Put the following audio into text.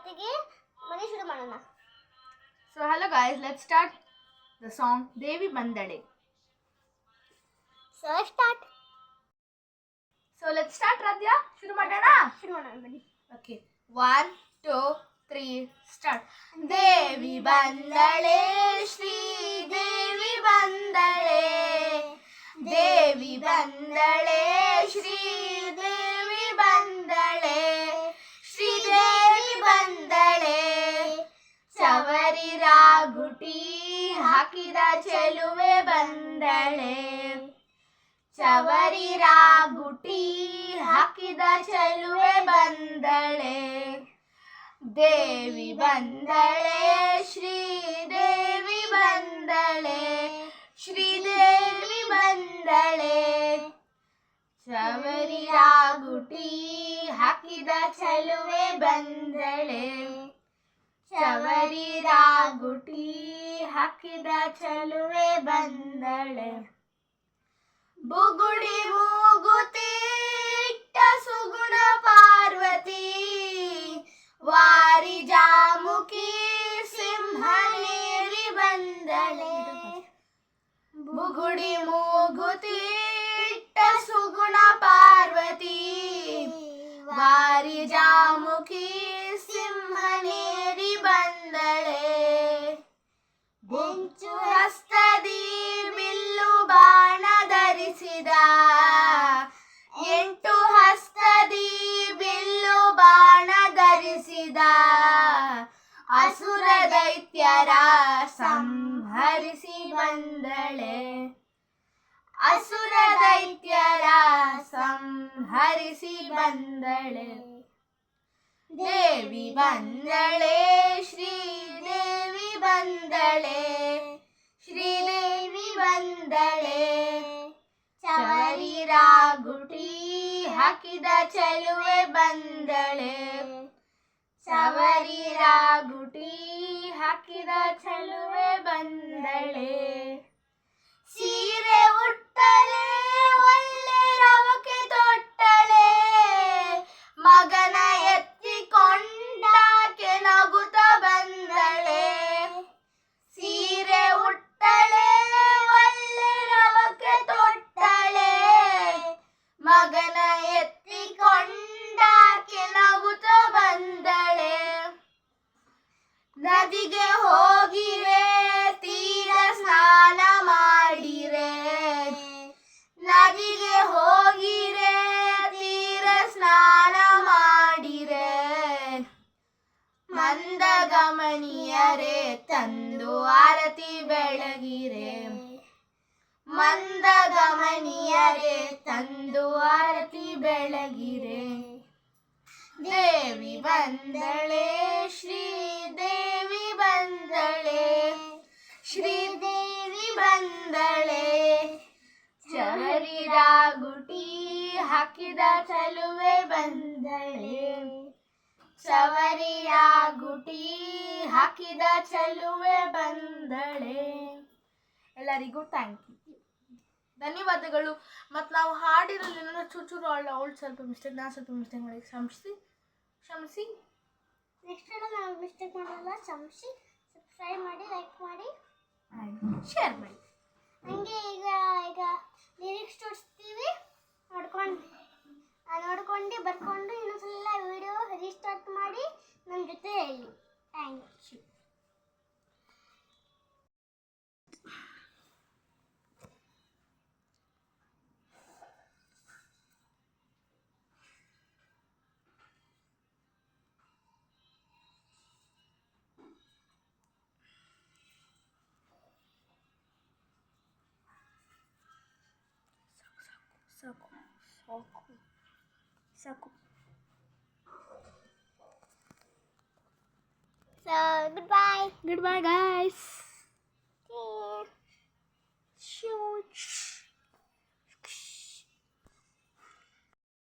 ಇವತ್ತಿಗೆ ಮನೆ ಶುರು ಮಾಡೋಣ. So hello guys, let's start the song Devi Bandale. So start. So let's start Radhya. ಶುರು ಮಾಡೋಣ ಬನ್ನಿ. Okay, 1 2 3 start. ದೇವಿ ಬಂದಳೆ ಶ್ರೀ ದೇವಿ ಬಂದಳೆ, ದೇವಿ ಬಂದಳೆ ಶ್ರೀ ದೇವಿ ಬಂದಳೆ, ಶ್ರೀದೇವಿ ಬಂದಳೆ. ಚವರಿ ರಾಗುಟಿ ಹಾಕಿದ ಚೆಲುವೆ ಬಂದಳೆ, ಚವರಿ ರಾಗುಟಿ ಹಾಕಿದ ಚೆಲುವೆ ಬಂದಳೆ. ದೇವಿ ಬಂದಳೆ ಶ್ರೀದೇವಿ ಬಂದಳೆ, ಶ್ರೀದೇವಿ ಬಂದಳೆ. ಚವರಿ ರಾಗುಟಿ ಹಾಕಿದ ಚೆಲುವೆ ಬಂದಳೆ, ಚವರಿ ರಾಗುಟಿ ಹಾಕಿದ ಚೆಲುವೆ ಬಂದಳೆ. ಬುಗುಡಿ ಮೂಗುತಿ ಇಟ್ಟ ಸುಗುಣ ಪಾರ್ವತಿ, ವಾರಿ ಜಾಮುಕಿ ಸಿಂಹನೇರಿ ಬಂದಳೆ. ಬುಗುಡಿ ಮೂಗುತಿ ಇಟ್ಟ ಸುಗುಣ ಪಾರ್ವತಿ, ವಾರಿ ಜಾಮುಕಿ ಸಿಂಹನೇರಿ ಬಂದಳೆ. ಬೆಂಚು ಹಸ್ತದಿ ಬಿಲ್ಲು ಬಾಣ ಧರಿಸಿದ, ಎಂಟು ಹಸ್ತದಿ ಬಿಲ್ಲು ಬಾಣ ಧರಿಸಿದ, ಅಸುರ ದೈತ್ಯರ ಸಂಹರಿಸಿ ಬಂದಳೆ, ಅಸುರ ದೈತ್ಯರ ಸಂಹರಿಸಿ ಬಂದಳೆ. ದೇವಿ ಬಂದಳೆ ಶ್ರೀದೇವಿ ಬಂದಳೆ, ಶ್ರೀದೇವಿ ಬಂದಳೆ. ಚವರಿ ರಾಗುಟಿ ಹಾಕಿದ ಚೆಲುವೆ ಬಂದಳೆ, ಚವರಿ ರಾಗುಟಿ ಹಾಕಿದ ಚೆಲುವೆ ಬಂದಳೆ. ಸೀರೆ ಉಟ್ಟಳೆ ಒಳ್ಳೆ ರವಕೆ ತೊಟ್ಟಳೆ, ಮಗನ ಎತ್ತಿಕೊಂಡಾಕೆ ನಗುತ್ತ ಬಂದಳೆ. ಸೀರೆ ಉಟ್ಟಳೆ ಒಳ್ಳೆ ರವಕೆ ತೊಟ್ಟಳೆ, ಮಗನ ಎತ್ತಿಕೊಂಡಾಕೆ ನಗುತ್ತ ಬಂದಳೆ. ನದಿಗೆ ಹೋಗಿರೆ ತೀರ ಸ್ನಾನ ಮಾಡಿರೆ, ನದಿಗೆ ಹೋಗಿರೆ ತೀರ ಸ್ನಾನ ಮಾಡಿರೆ, ಮಂದಗಮನಿಯರೇ ತಂದು ಆರತಿ ಬೆಳಗಿರೆ, ಮಂದಗಮನಿಯರೇ ತಂದು ಆರತಿ ಬೆಳಗಿರೆ. ದೇವಿ ಬಂದಳೆ ಶ್ರೀದೇವಿ ಬಂದಳೆ, ಶ್ರೀದೇವಿ ಬಂದಳೆ. ಚವರಿ ರಾಗುಟಿ ಹಾಕಿದ ಚೆಲುವೆ ಬಂದಳೆ, ಚವರಿ ರಾಗುಟಿ ಹಾಕಿದ ಚೆಲುವೆ ಬಂದಳೆ. ಎಲ್ಲರಿಗೂ ಥ್ಯಾಂಕ್ ಯು, ಧನ್ಯವಾದಗಳು. ಮತ್ತು ನಾವು ಹಾಡಿರಲ್ಲಿ ಏನಾದ್ರು ಚೂರು ಅವಳು ಸ್ವಲ್ಪ ಮಿಸ್ಟೇಕ್, ನಾನು ಸ್ವಲ್ಪ ಮಿಸ್ಟೇಕ್ ಮಾಡಿ ಕ್ಷಮಿಸಿ. ನೆಕ್ಸ್ಟ್ ನಾವು ಮಿಸ್ಟೇಕ್ ಮಾಡಲ್ಲ, ಕ್ಷಮಿಸಿ. ಸಬ್ಸ್ಕ್ರೈಬ್ ಮಾಡಿ, ಲೈಕ್ ಮಾಡಿ, ಶೇರ್ ಮಾಡಿ. ಹಂಗೆ ಈಗ ಲಿರಿಕ್ಸ್ ತೋರಿಸ್ತೀವಿ, ನೋಡ್ಕೊಂಡು ಬರ್ಕೊಂಡು ಇನ್ನೊಂದ್ಸಲ ವಿಡಿಯೋ ರೀಸ್ಟಾರ್ಟ್ ಮಾಡಿ ನಮ್ಮ ಜೊತೆ ಹೇಳಿ. Thank you. ಸಾಕು. So goodbye guys.